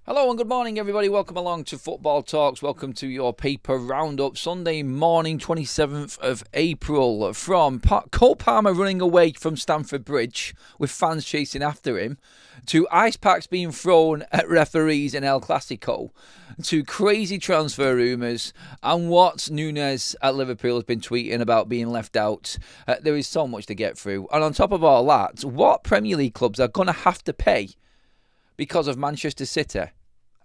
Hello and good morning, everybody. Welcome along to Football Talks. Welcome to your paper roundup. Sunday morning, 27th of April. From Cole Palmer running away from Stamford Bridge with fans chasing after him, to ice packs being thrown at referees in El Clasico, to crazy transfer rumours, and what Nunez at Liverpool has been tweeting about being left out. There is so much to get through. And on top of all that, what Premier League clubs are going to have to pay because of Manchester City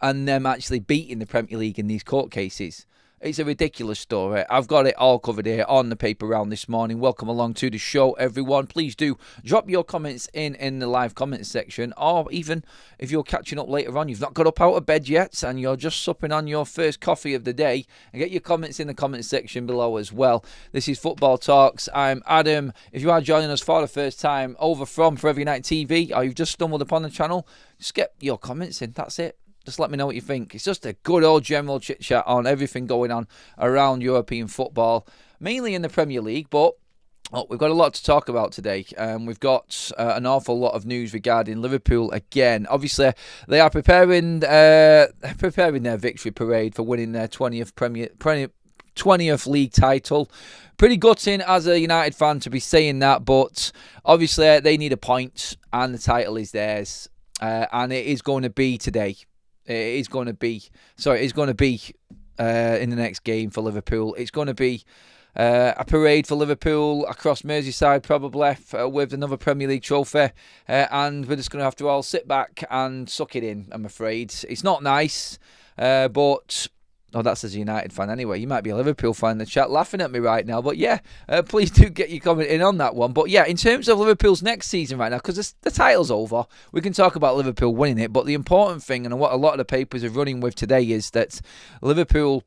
and them actually beating the Premier League in these court cases. It's a ridiculous story. I've got it all covered here on the paper round this morning. Welcome along to the show, everyone. Please do drop your comments in the live comments section, or even if you're catching up later on, you've not got up out of bed yet and you're just supping on your first coffee of the day, and get your comments in the comments section below as well. This is Football Talks. I'm Adam. If you are joining us for the first time over from Forever United TV, or you've just stumbled upon the channel, just get your comments in. That's it. Just let me know what you think. It's just a good old general chit-chat on everything going on around European football, mainly in the Premier League, but we've got a lot to talk about today. We've got an awful lot of news regarding Liverpool again. Obviously, they are preparing their victory parade for winning their 20th league title. Pretty gutting as a United fan to be saying that, but obviously they need a point and the title is theirs. And it is going to be today. It's going to be in the next game for Liverpool. It's going to be a parade for Liverpool across Merseyside, probably, with another Premier League trophy. And we're just going to have to all sit back and suck it in, I'm afraid. It's not nice, but... Oh, that's as a United fan anyway. You might be a Liverpool fan in the chat laughing at me right now. But yeah, please do get your comment in on that one. But yeah, in terms of Liverpool's next season right now, because the title's over, we can talk about Liverpool winning it. But the important thing, and what a lot of the papers are running with today, is that Liverpool...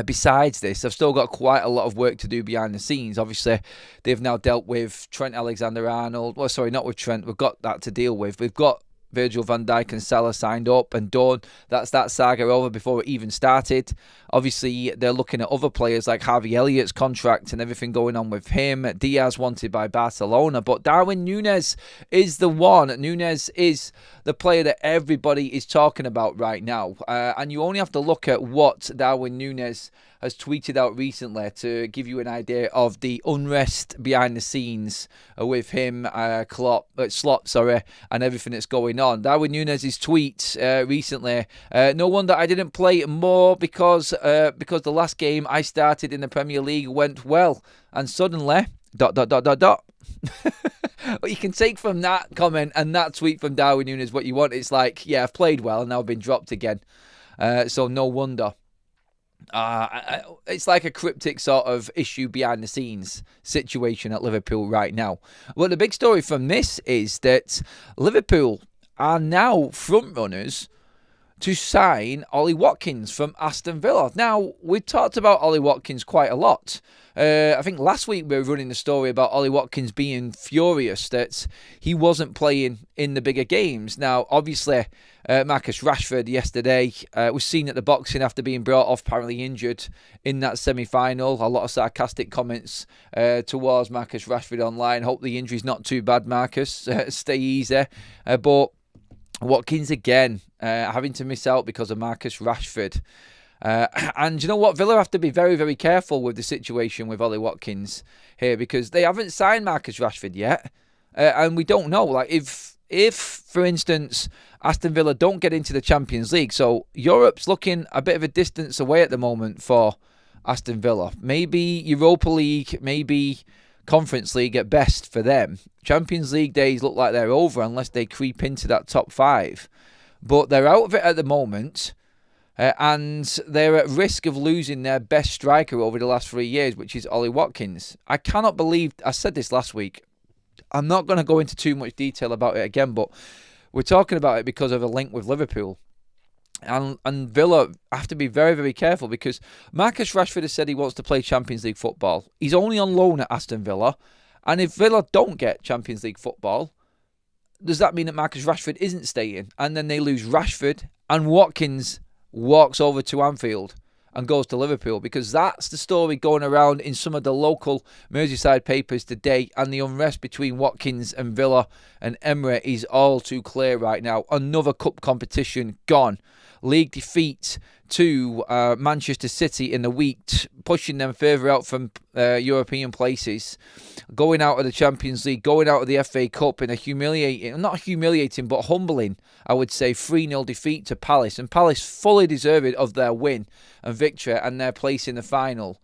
besides this, they've still got quite a lot of work to do behind the scenes. Obviously, they've now dealt with Trent Alexander-Arnold. Well, sorry, not with Trent. We've got that to deal with. We've got Virgil van Dijk and Salah signed up and done. That's that saga over before it even started. Obviously, they're looking at other players like Harvey Elliott's contract and everything going on with him. Diaz wanted by Barcelona, but Darwin Nunez is the one. Nunez is the player that everybody is talking about right now. And you only have to look at what Darwin Nunez has tweeted out recently to give you an idea of the unrest behind the scenes with him, Slot, and everything that's going on. Darwin Nunez's tweet recently, no wonder I didn't play more because the last game I started in the Premier League went well, and suddenly, ... What you can take from that comment and that tweet from Darwin Nunez what you want. It's like, yeah, I've played well and now I've been dropped again. So no wonder. It's like a cryptic sort of issue behind the scenes situation at Liverpool right now. Well, the big story from this is that Liverpool are now front runners to sign Ollie Watkins from Aston Villa. Now, we talked about Ollie Watkins quite a lot. I think last week we were running the story about Ollie Watkins being furious that he wasn't playing in the bigger games. Now, obviously, Marcus Rashford yesterday was seen at the boxing after being brought off, apparently injured in that semi-final. A lot of sarcastic comments towards Marcus Rashford online. Hope the injury's not too bad, Marcus. Stay easy. But Watkins again having to miss out because of Marcus Rashford. And you know what? Villa have to be very, very careful with the situation with Ollie Watkins here, because they haven't signed Marcus Rashford yet. And we don't know. Like if, for instance, Aston Villa don't get into the Champions League, so Europe's looking a bit of a distance away at the moment for Aston Villa. Maybe Europa League, maybe Conference League at best for them. Champions League days look like they're over unless they creep into that top 5. But they're out of it at the moment. And they're at risk of losing their best striker over the last 3 years, which is Ollie Watkins. I cannot believe, I said this last week, I'm not going to go into too much detail about it again, but we're talking about it because of a link with Liverpool. And Villa have to be very, very careful, because Marcus Rashford has said he wants to play Champions League football. He's only on loan at Aston Villa. And if Villa don't get Champions League football, does that mean that Marcus Rashford isn't staying? And then they lose Rashford and Watkins walks over to Anfield and goes to Liverpool, because that's the story going around in some of the local Merseyside papers today, and the unrest between Watkins and Villa and Emre is all too clear right now. Another cup competition gone. League defeat to Manchester City in the week, pushing them further out from European places, going out of the Champions League, going out of the FA Cup in a not humiliating, but humbling, I would say, 3-0 defeat to Palace. And Palace fully deserved of their win and victory and their place in the final.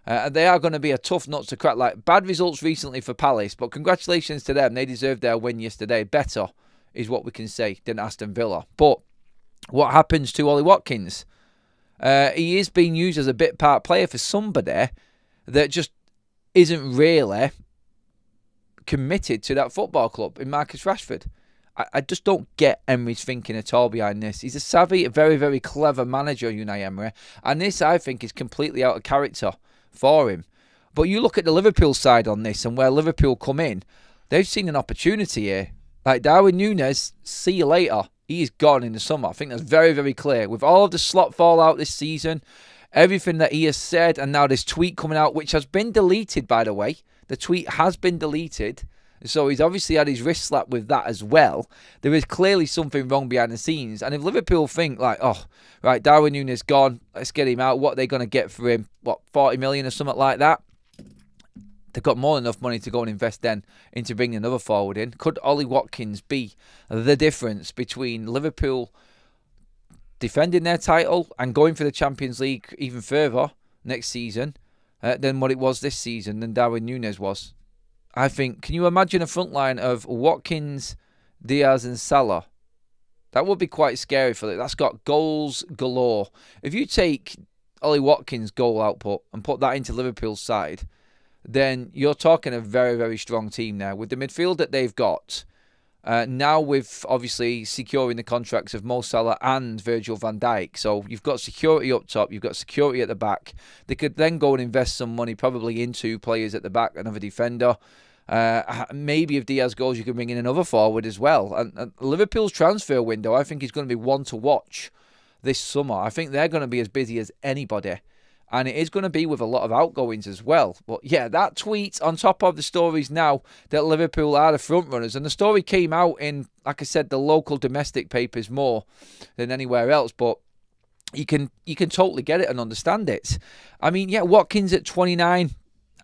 They are going to be a tough nut to crack. Like, bad results recently for Palace, but congratulations to them. They deserved their win yesterday. Better is what we can say than Aston Villa. But what happens to Ollie Watkins? He is being used as a bit part player for somebody that just isn't really committed to that football club in Marcus Rashford. I just don't get Emery's thinking at all behind this. He's a savvy, very, very clever manager, Unai Emery, and this, I think, is completely out of character for him. But you look at the Liverpool side on this and where Liverpool come in, they've seen an opportunity here. Like Darwin Nunes, see you later. He is gone in the summer. I think that's very, very clear. With all of the slot fallout this season, everything that he has said, and now this tweet coming out, which has been deleted, by the way. The tweet has been deleted. So he's obviously had his wrist slapped with that as well. There is clearly something wrong behind the scenes. And if Liverpool think like, oh, right, Darwin Nunes gone, let's get him out. What are they going to get for him? 40 million or something like that? They've got more than enough money to go and invest then into bringing another forward in. Could Ollie Watkins be the difference between Liverpool defending their title and going for the Champions League even further next season than what it was this season, than Darwin Nunes was? I think, can you imagine a front line of Watkins, Diaz and Salah? That would be quite scary for it. That's got goals galore. If you take Ollie Watkins' goal output and put that into Liverpool's side, then you're talking a very, very strong team now. With the midfield that they've got, now with obviously securing the contracts of Mo Salah and Virgil van Dijk. So you've got security up top, you've got security at the back. They could then go and invest some money probably into players at the back, another defender. Maybe if Diaz goes, you can bring in another forward as well. And Liverpool's transfer window, I think, is going to be one to watch this summer. I think they're going to be as busy as anybody. And it is going to be with a lot of outgoings as well. But yeah, that tweet on top of the stories now that Liverpool are the front runners. And the story came out in, like I said, the local domestic papers more than anywhere else. But you can totally get it and understand it. I mean, yeah, Watkins at 29.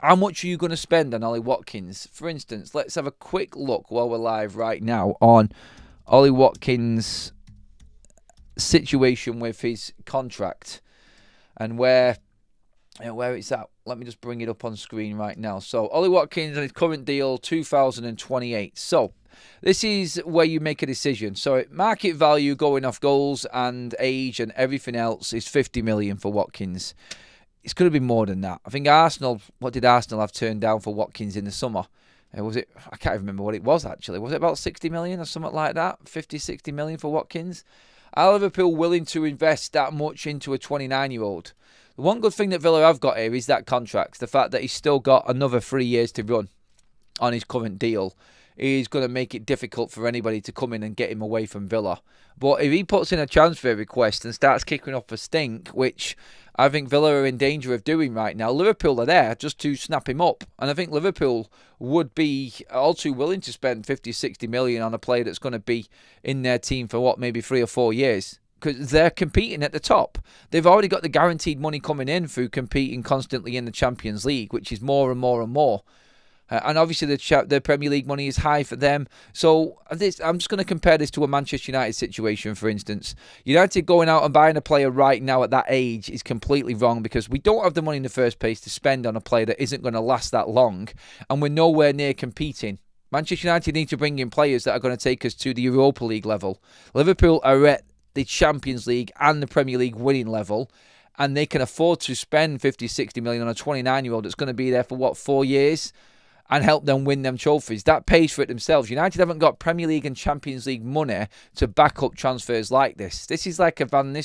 How much are you going to spend on Ollie Watkins? For instance, let's have a quick look while we're live right now on Ollie Watkins' situation with his contract and where it's at. Let me just bring it up on screen right now. So Ollie Watkins and his current deal, 2028. So this is where you make a decision. So market value going off goals and age and everything else is 50 million for Watkins. It's going to be more than that. I think Arsenal, what did Arsenal have turned down for Watkins in the summer? Was it, I can't even remember what it was actually. Was it about 60 million or something like that? 50, 60 million for Watkins? Are Liverpool willing to invest that much into a 29-year-old? The one good thing that Villa have got here is that contract. The fact that he's still got another 3 years to run on his current deal is going to make it difficult for anybody to come in and get him away from Villa. But if he puts in a transfer request and starts kicking up a stink, which I think Villa are in danger of doing right now, Liverpool are there just to snap him up. And I think Liverpool would be all too willing to spend 50, 60 million on a player that's going to be in their team for maybe 3 or 4 years. Because they're competing at the top. They've already got the guaranteed money coming in through competing constantly in the Champions League, which is more and more and more. And obviously the Premier League money is high for them. So I'm just going to compare this to a Manchester United situation, for instance. United going out and buying a player right now at that age is completely wrong because we don't have the money in the first place to spend on a player that isn't going to last that long. And we're nowhere near competing. Manchester United need to bring in players that are going to take us to the Europa League level. Liverpool are at the Champions League and the Premier League winning level, and they can afford to spend 50, 60 million on a 29-year-old that's going to be there for 4 years and help them win them trophies. That pays for it themselves. United haven't got Premier League and Champions League money to back up transfers like this. This is like a Robin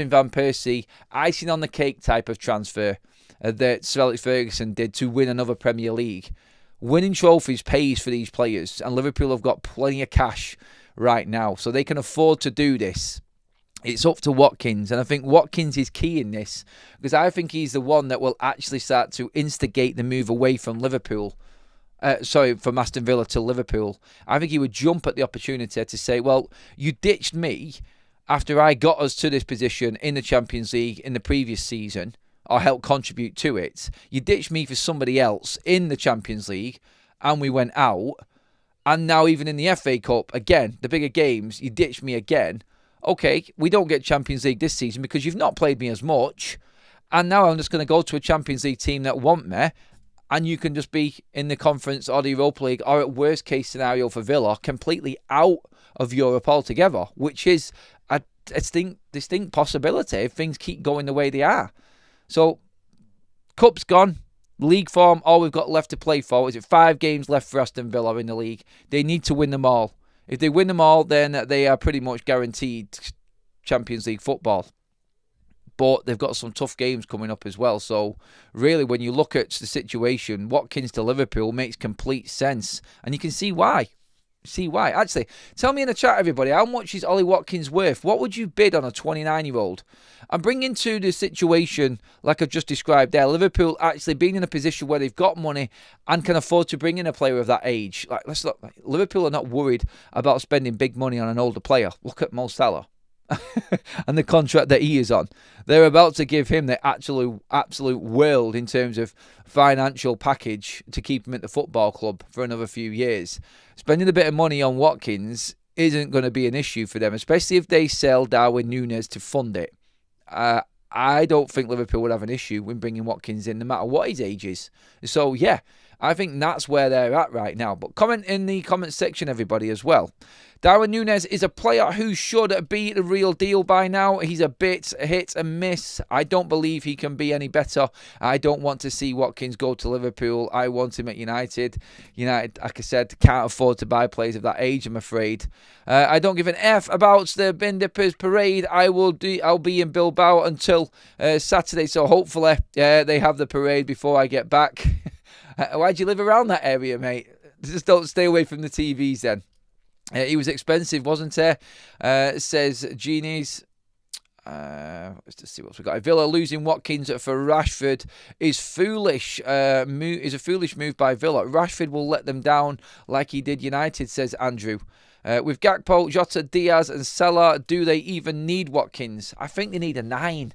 van Persie icing on the cake type of transfer that Sir Alex Ferguson did to win another Premier League. Winning trophies pays for these players, and Liverpool have got plenty of cash right now, so they can afford to do this. It's up to Watkins, and I think Watkins is key in this, because I think he's the one that will actually start to instigate the move away from Liverpool. From Aston Villa to Liverpool. I think he would jump at the opportunity to say, well, you ditched me after I got us to this position in the Champions League in the previous season, or helped contribute to it. You ditched me for somebody else in the Champions League, and we went out. And now even in the FA Cup, again, the bigger games, you ditched me again. Okay, we don't get Champions League this season because you've not played me as much. And now I'm just going to go to a Champions League team that want me. And you can just be in the Conference or the Europa League, or at worst case scenario for Villa, completely out of Europe altogether, which is a distinct possibility if things keep going the way they are. So, Cup's gone. League form, all we've got left to play for is 5 games left for Aston Villa in the league. They need to win them all. If they win them all, then they are pretty much guaranteed Champions League football. But they've got some tough games coming up as well. So, really, when you look at the situation, Watkins to Liverpool makes complete sense. And you can see why. Actually, tell me in the chat, everybody, how much is Ollie Watkins worth? What would you bid on a 29-year-old? And bring into the situation, like I've just described there, Liverpool actually being in a position where they've got money and can afford to bring in a player of that age. Let's look. Liverpool are not worried about spending big money on an older player. Look at Mo Salah. And the contract that he is on. They're about to give him the absolute world in terms of financial package to keep him at the football club for another few years. Spending a bit of money on Watkins isn't going to be an issue for them, especially if they sell Darwin Nunes to fund it. I don't think Liverpool would have an issue when bringing Watkins in, no matter what his age is. So, yeah, I think that's where they're at right now. But comment in the comment section, everybody, as well. Darwin Nunes is a player who should be the real deal by now. He's a bit hit and miss. I don't believe he can be any better. I don't want to see Watkins go to Liverpool. I want him at United. United, like I said, can't afford to buy players of that age, I'm afraid. I don't give an F about the Bin Dippers parade. I'll be in Bilbao until Saturday, so hopefully they have the parade before I get back. Why do you live around that area, mate? Just don't stay away from the TVs then. He was expensive, wasn't he? Says Genies. Let's just see what we got. Villa losing Watkins for Rashford is foolish. Is a foolish move by Villa. Rashford will let them down like he did United, says Andrew. With Gakpo, Jota, Diaz and Salah, do they even need Watkins? I think they need a 9.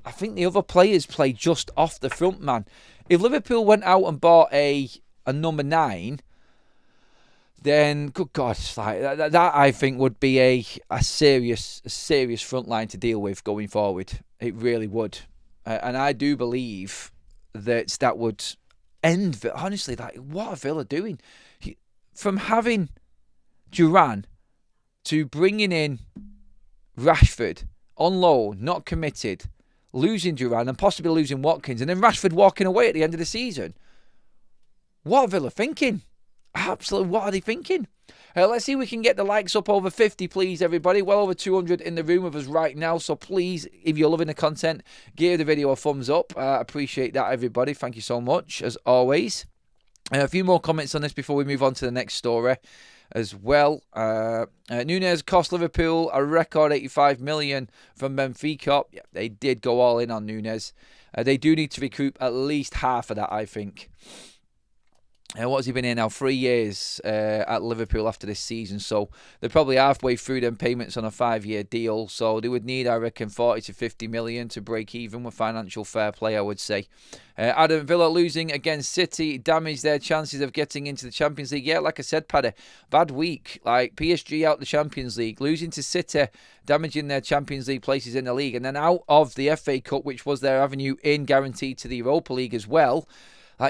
I think the other players play just off the front, man. If Liverpool went out and bought a number 9, then, good God, like that I think would be a serious front line to deal with going forward. It really would. And I do believe that would end, honestly, like, what are Villa doing? From having Duran to bringing in Rashford on loan, not committed, losing Duran and possibly losing Watkins, and then Rashford walking away at the end of the season. What are Villa thinking? Absolutely, what are they thinking? Let's see if we can get the likes up over 50, please, everybody. Well over 200 in the room with us right now. So please, if you're loving the content, give the video a thumbs up. Appreciate that, everybody. Thank you so much, as always. A few more comments on this before we move on to the next story as well. Nunes cost Liverpool a record 85 million from Benfica. Yeah, they did go all in on Nunes. They do need to recoup at least half of that, I think. What has he been here now? 3 years at Liverpool after this season. So they're probably halfway through them payments on a 5-year deal. So they would need, I reckon, 40 to 50 million to break even with financial fair play, I would say. Adam, Villa losing against City damaged their chances of getting into the Champions League. Yeah, like I said, Paddy, bad week. Like PSG out the Champions League, losing to City, damaging their Champions League places in the league, and then out of the FA Cup, which was their avenue in guaranteed to the Europa League as well.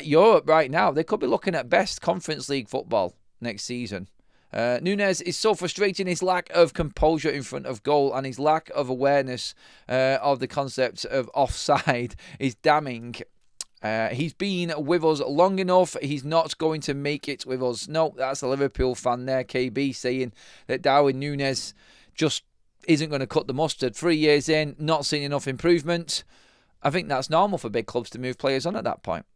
Europe right now, they could be looking at best Conference League football next season. Nunes is so frustrating. His lack of composure in front of goal and his lack of awareness of the concept of offside is damning. He's been with us long enough. He's not going to make it with us. No, that's a Liverpool fan there, KB, saying that Darwin Nunes just isn't going to cut the mustard. 3 years in, not seeing enough improvement. I think that's normal for big clubs to move players on at that point.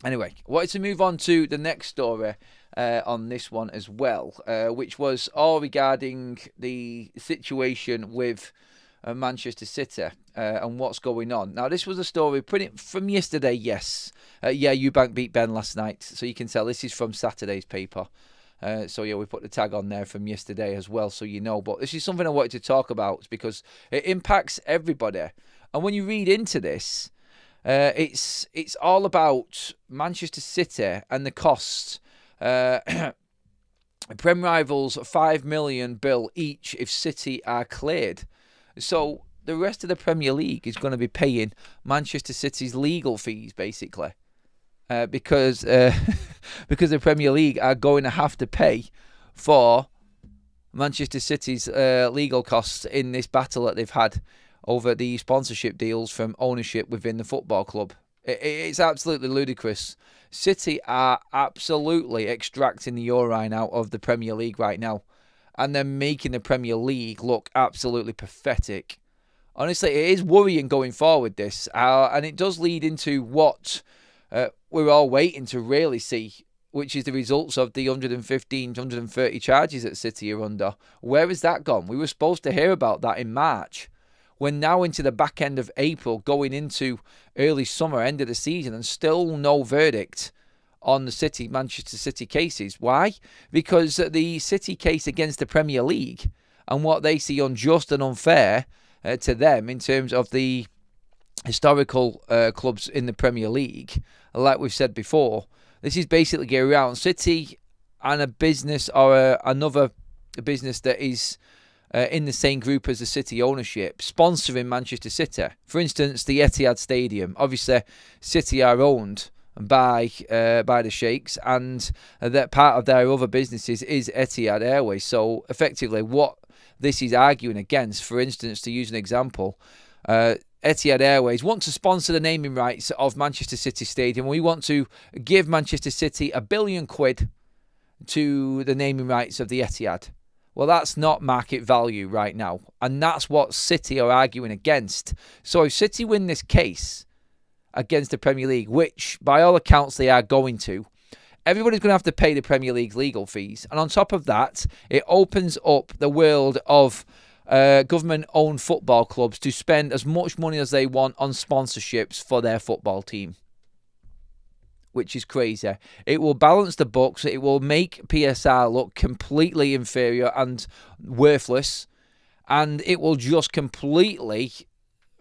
Anyway, wanted to move on to the next story on this one as well, which was all regarding the situation with Manchester City and what's going on. Now, this was a story from yesterday, yes. Eubank beat Ben last night, so you can tell this is from Saturday's paper. So, yeah, we put the tag on there from yesterday as well, so you know. But this is something I wanted to talk about because it impacts everybody. And when you read into this, it's all about Manchester City and the costs. Prem rivals $5 million bill each if City are cleared. So the rest of the Premier League is going to be paying Manchester City's legal fees, basically, because the Premier League are going to have to pay for Manchester City's legal costs in this battle that they've had over the sponsorship deals from ownership within the football club. It's absolutely ludicrous. City are absolutely extracting the urine out of the Premier League right now. And they're making the Premier League look absolutely pathetic. Honestly, it is worrying going forward, this. And it does lead into what we're all waiting to really see, which is the results of the 115, 130 charges that City are under. Where has that gone? We were supposed to hear about that in March. We're now into the back end of April, going into early summer, end of the season, and still no verdict on the Manchester City cases. Why? Because the City case against the Premier League and what they see unjust and unfair to them in terms of the historical clubs in the Premier League, like we've said before, this is basically going around City and a business or another business that is in the same group as the City ownership, sponsoring Manchester City. For instance, the Etihad Stadium. Obviously, City are owned by the sheikhs, and that part of their other businesses is Etihad Airways. So, effectively, what this is arguing against, for instance, to use an example, Etihad Airways want to sponsor the naming rights of Manchester City Stadium. We want to give Manchester City £1 billion to the naming rights of the Etihad. Well, that's not market value right now. And that's what City are arguing against. So if City win this case against the Premier League, which by all accounts they are going to, everybody's going to have to pay the Premier League's legal fees. And on top of that, it opens up the world of government-owned football clubs to spend as much money as they want on sponsorships for their football team, which is crazy. It will balance the books. It will make PSR look completely inferior and worthless. And it will just completely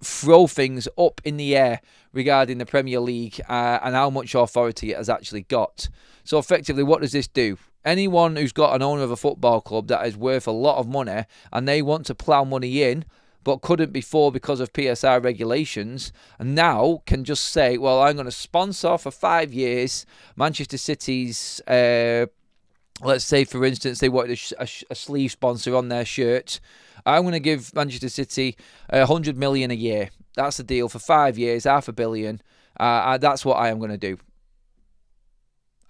throw things up in the air regarding the Premier League and how much authority it has actually got. So effectively, what does this do? Anyone who's got an owner of a football club that is worth a lot of money and they want to plough money in, but couldn't before because of PSR regulations, and now can just say, well, I'm going to sponsor for 5 years Manchester City's, let's say, for instance, they wanted a sleeve sponsor on their shirt. I'm going to give Manchester City $100 million a year. That's the deal for 5 years, $500 million. That's what I am going to do.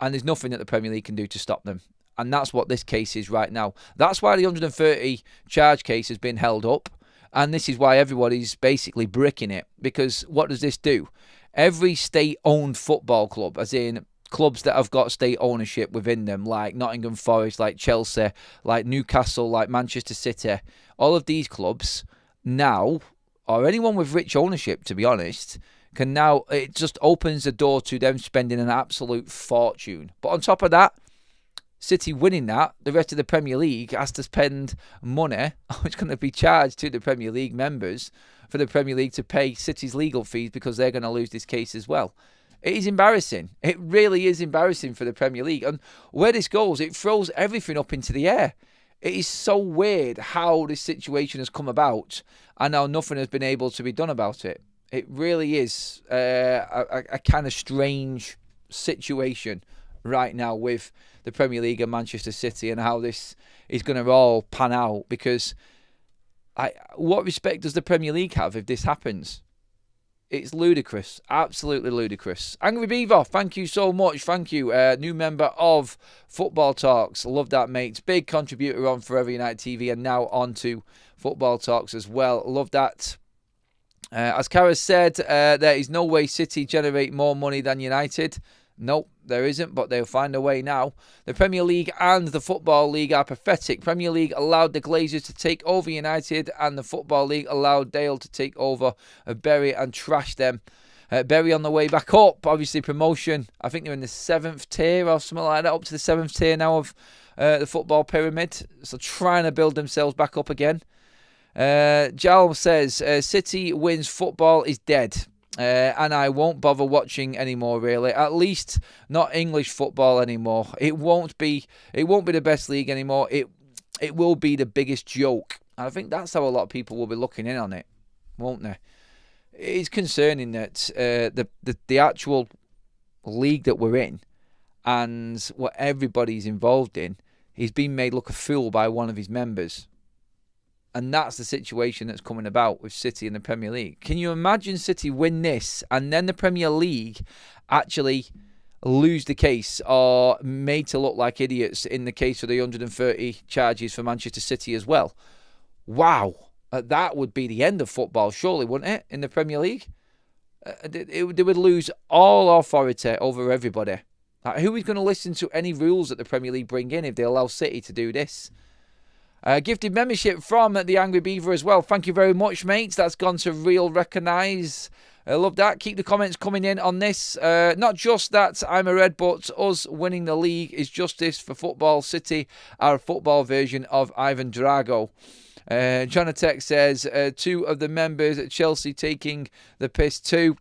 And there's nothing that the Premier League can do to stop them. And that's what this case is right now. That's why the 130 charge case has been held up. And this is why everybody's basically bricking it. Because what does this do? Every state-owned football club, as in clubs that have got state ownership within them, like Nottingham Forest, like Chelsea, like Newcastle, like Manchester City, all of these clubs now, or anyone with rich ownership, to be honest, can now, it just opens the door to them spending an absolute fortune. But on top of that, City winning that, the rest of the Premier League has to spend money, which is going to be charged to the Premier League members for the Premier League to pay City's legal fees because they're going to lose this case as well. It is embarrassing. It really is embarrassing for the Premier League. And where this goes, it throws everything up into the air. It is so weird how this situation has come about and how nothing has been able to be done about it. It really is a kind of strange situation right now with the Premier League and Manchester City and how this is going to all pan out, because what respect does the Premier League have if this happens? It's ludicrous. Absolutely ludicrous. Angry Beaver, thank you so much. Thank you. New member of Football Talks. Love that, mates. Big contributor on Forever United TV and now on to Football Talks as well. Love that. As Kara said, there is no way City generate more money than United. Nope, there isn't, but they'll find a way now. The Premier League and the Football League are pathetic. Premier League allowed the Glazers to take over United, and the Football League allowed Dale to take over Bury and trash them. Bury on the way back up, obviously promotion. I think they're in the 7th tier or something like that, up to the 7th tier now of the football pyramid. So trying to build themselves back up again. Jal says, City wins, football is dead. And I won't bother watching anymore, really. At least not English football anymore. It won't be the best league anymore. It will be the biggest joke. And I think that's how a lot of people will be looking in on it, won't they? It's concerning that the actual league that we're in and what everybody's involved in is being made look a fool by one of his members. And that's the situation that's coming about with City in the Premier League. Can you imagine City win this and then the Premier League actually lose the case or made to look like idiots in the case of the 130 charges for Manchester City as well? Wow. That would be the end of football, surely, wouldn't it, in the Premier League? They would lose all authority over everybody. Like, who is going to listen to any rules that the Premier League bring in if they allow City to do this? Gifted membership from the Angry Beaver as well. Thank you very much, mates. That's gone to Real Recognise. I love that. Keep the comments coming in on this. Not just that I'm a Red, but us winning the league is justice for football. City are a football version of Ivan Drago. Jonatek says, 2 of the members at Chelsea taking the piss too.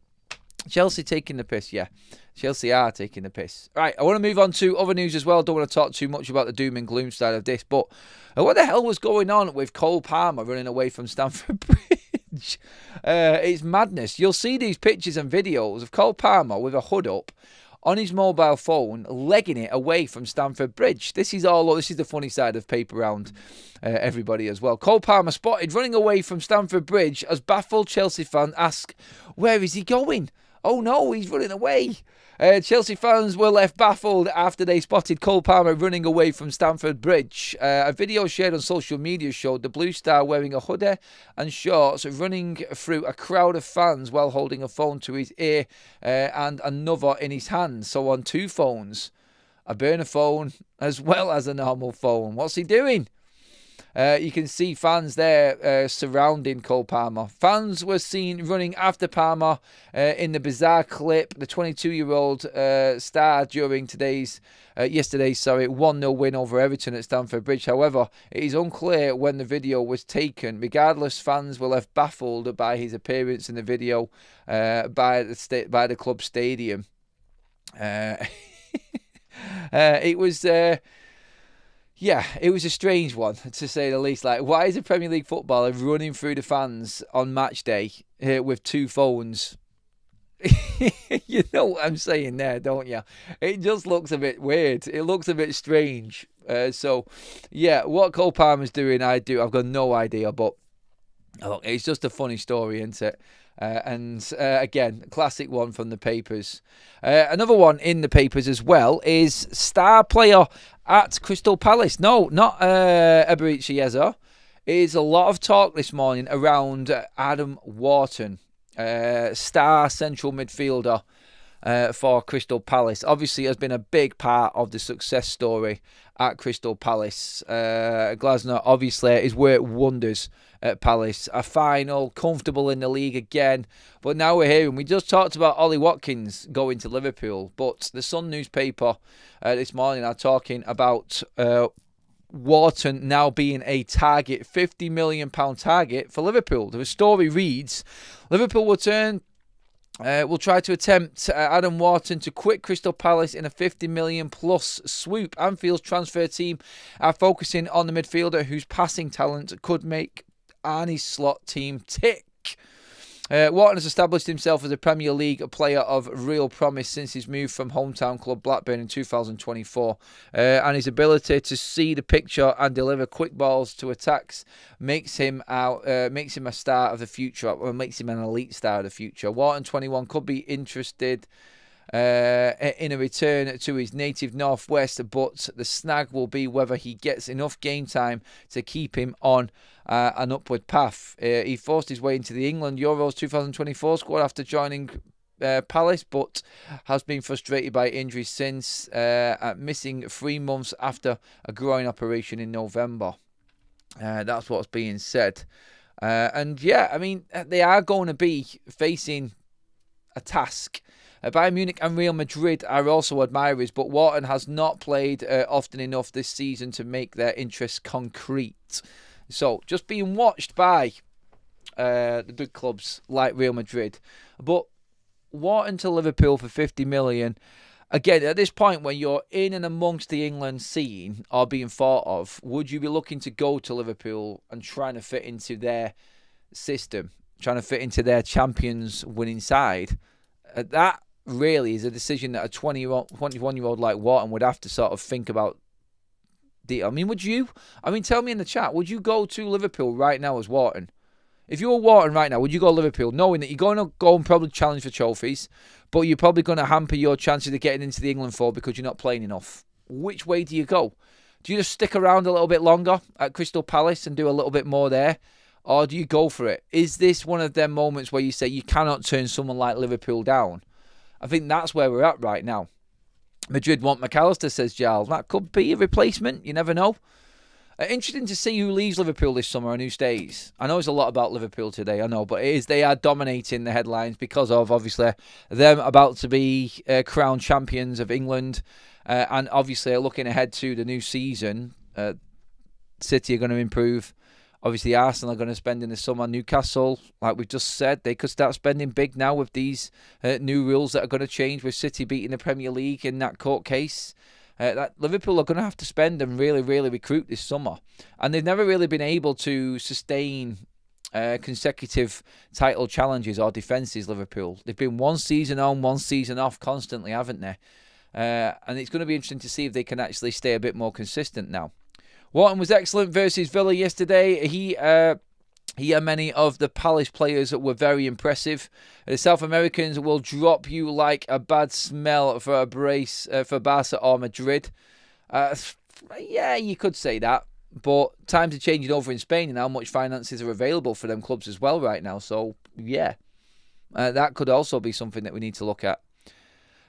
Chelsea taking the piss, yeah. Chelsea are taking the piss. Right, I want to move on to other news as well. Don't want to talk too much about the doom and gloom side of this, but what the hell was going on with Cole Palmer running away from Stamford Bridge? It's madness. You'll see these pictures and videos of Cole Palmer with a hood up on his mobile phone, legging it away from Stamford Bridge. This is the funny side of paper round everybody as well. Cole Palmer spotted running away from Stamford Bridge as baffled Chelsea fans ask, where is he going? Oh no, he's running away. Chelsea fans were left baffled after they spotted Cole Palmer running away from Stamford Bridge. A video shared on social media showed the Blue Star wearing a hoodie and shorts running through a crowd of fans while holding a phone to his ear and another in his hand. So on 2 phones, a burner phone as well as a normal phone. What's he doing? You can see fans there surrounding Cole Palmer. Fans were seen running after Palmer in the bizarre clip. The 22-year-old star during yesterday's 1-0 win over Everton at Stamford Bridge. However, it is unclear when the video was taken. Regardless, fans were left baffled by his appearance in the video by the club stadium. It was... Yeah, it was a strange one, to say the least. Like, why is a Premier League footballer running through the fans on match day with 2 phones? You know what I'm saying there, don't you? It just looks a bit weird. It looks a bit strange. So, yeah, what Cole Palmer's doing, I've got no idea. But look, it's just a funny story, isn't it? Again, classic one from the papers. Another one in the papers as well is star player at Crystal Palace. No, not Eberechi Eze. Is a lot of talk this morning around Adam Wharton, star central midfielder for Crystal Palace. Obviously has been a big part of the success story at Crystal Palace. Glasner obviously has worked wonders at Palace. A final, comfortable in the league again. But now we're hearing, we just talked about Ollie Watkins going to Liverpool, but the Sun newspaper this morning are talking about Wharton now being a target, £50 million target for Liverpool. The story reads, Liverpool will try to attempt Adam Wharton to quit Crystal Palace in a $50 million plus swoop. Anfield's transfer team are focusing on the midfielder whose passing talent could make Arne's slot team tick. Wharton has established himself as a Premier League player of real promise since his move from hometown club Blackburn in 2024, and his ability to see the picture and deliver quick balls to attacks makes him a star of the future, or makes him an elite star of the future. Wharton, 21, could be interested in a return to his native northwest, but the snag will be whether he gets enough game time to keep him on an upward path. He forced his way into the England Euros 2024 squad after joining Palace, but has been frustrated by injuries since, missing 3 months after a groin operation in November. That's what's being said. And yeah, I mean, they are going to be facing a task. Bayern Munich and Real Madrid are also admirers, but Wharton has not played often enough this season to make their interest concrete. So, just being watched by the big clubs like Real Madrid. But Wharton to Liverpool for 50 million. Again, at this point when you're in and amongst the England scene or being thought of, would you be looking to go to Liverpool and trying to fit into their system, trying to fit into their Champions winning side? That really is a decision that a 21-year-old like Wharton would have to sort of think about. I mean, would you? I mean, tell me in the chat, would you go to Liverpool right now as Wharton? If you were Wharton right now, would you go to Liverpool, knowing that you're going to go and probably challenge for trophies, but you're probably going to hamper your chances of getting into the England fold because you're not playing enough? Which way do you go? Do you just stick around a little bit longer at Crystal Palace and do a little bit more there? Or do you go for it? Is this one of them moments where you say you cannot turn someone like Liverpool down? I think that's where we're at right now. Madrid want McAllister, says Giles. That could be a replacement. You never know. Interesting to see who leaves Liverpool this summer and who stays. I know it's a lot about Liverpool today, I know, but it is, they are dominating the headlines because of, obviously, them about to be crowned champions of England. And obviously, looking ahead to the new season, City are going to improve. Obviously, Arsenal are going to spend in the summer. Newcastle, like we've just said, they could start spending big now with these new rules that are going to change with City beating the Premier League in that court case. That Liverpool are going to have to spend and really, really recruit this summer. And they've never really been able to sustain consecutive title challenges or defences, Liverpool. They've been one season on, one season off constantly, haven't they? And it's going to be interesting to see if they can actually stay a bit more consistent now. Wharton was excellent versus Villa yesterday. He and many of the Palace players were very impressive. The South Americans will drop you like a bad smell for a brace for Barca or Madrid. Yeah, you could say that. But times are changing over in Spain and how much finances are available for them clubs as well right now. So, yeah, that could also be something that we need to look at.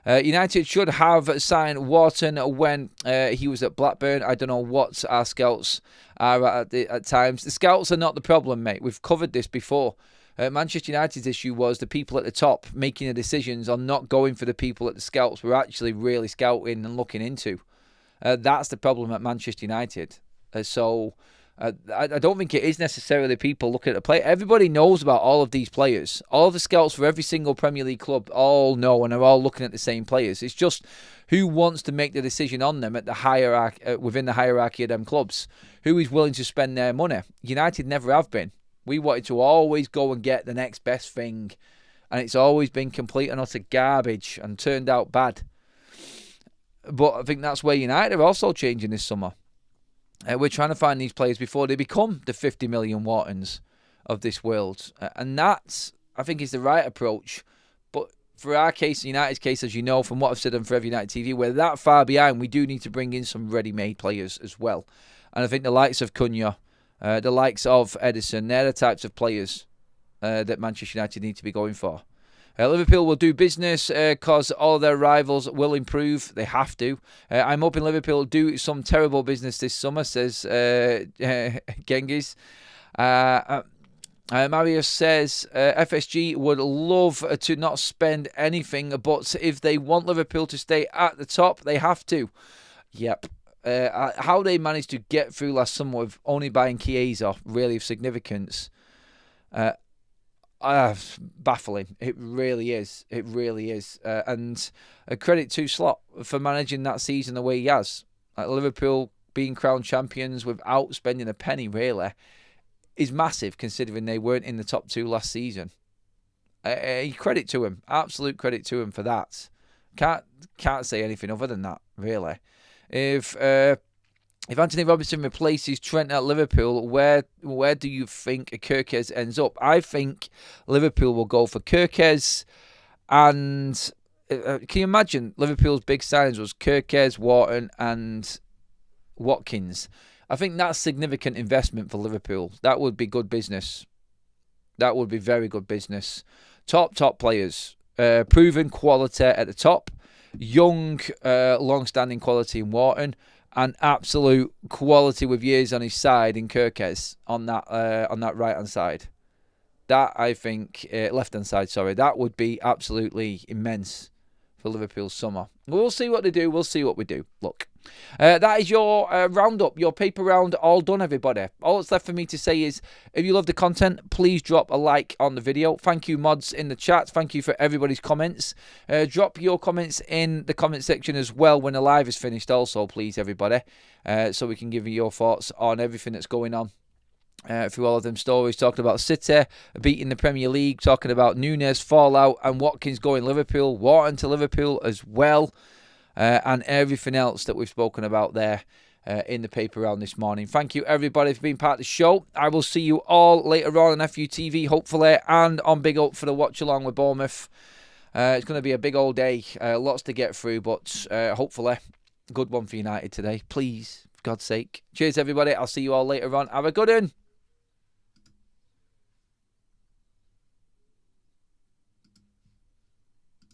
United should have signed Wharton when he was at Blackburn. I don't know what our scouts are at times. The scouts are not the problem, mate. We've covered this before. Manchester United's issue was the people at the top making the decisions on not going for the people that the scouts were actually really scouting and looking into. That's the problem at Manchester United. I don't think it is necessarily people looking at the play. Everybody knows about all of these players. All of the scouts for every single Premier League club all know and are all looking at the same players. It's just who wants to make the decision on them at the hierarchy, within the hierarchy of them clubs. Who is willing to spend their money? United never have been. We wanted to always go and get the next best thing, and it's always been complete and utter garbage and turned out bad. But I think that's where United are also changing this summer. We're trying to find these players before they become the 50 million Whartons of this world. And that, I think, is the right approach. But for our case, United's case, as you know, from what I've said on Forever United TV, we're that far behind. We do need to bring in some ready-made players as well. And I think the likes of Cunha, the likes of Edison, they're the types of players that Manchester United need to be going for. Liverpool will do business because all their rivals will improve. They have to. I'm hoping Liverpool will do some terrible business this summer, says Genghis. Marius says FSG would love to not spend anything, but if they want Liverpool to stay at the top, they have to. Yep. How they managed to get through last summer with only buying Chiesa, really of significance. Baffling. It really is. It really is. And a credit to Slot for managing that season the way he has. Liverpool being crowned champions without spending a penny, really, is massive considering they weren't in the top two last season. Credit to him. Absolute credit to him for that. Can't say anything other than that, really. If Anthony Robinson replaces Trent at Liverpool, where do you think Kirkes ends up? I think Liverpool will go for Kirkes, and can you imagine Liverpool's big signings was Kirkes, Wharton, and Watkins? I think that's significant investment for Liverpool. That would be good business. That would be very good business. Top players. proven quality at the top, young, long-standing quality in Wharton, and absolute quality with years on his side in Kirkes on that right-hand side. That, I think, left-hand side, sorry, that would be absolutely immense for Liverpool's summer. We'll see what they do. We'll see what we do. Look, that is your roundup, your paper round, all done, everybody. All that's left for me to say is, if you love the content, please drop a like on the video. Thank you, mods in the chat. Thank you for everybody's comments. Drop your comments in the comment section as well when the live is finished also, please, everybody, so we can give you your thoughts on everything that's going on. Through all of them stories, talking about City beating the Premier League, talking about Nunez fallout and Watkins going Liverpool, Wharton to Liverpool as well, and everything else that we've spoken about there in the paper round this morning. Thank you everybody for being part of the show. I will see you all later on FUTV hopefully, and on Big Up for the watch along with Bournemouth. It's going to be a big old day, lots to get through, but hopefully good one for United today, please, for God's sake. Cheers everybody, I'll see you all later on. Have a good one.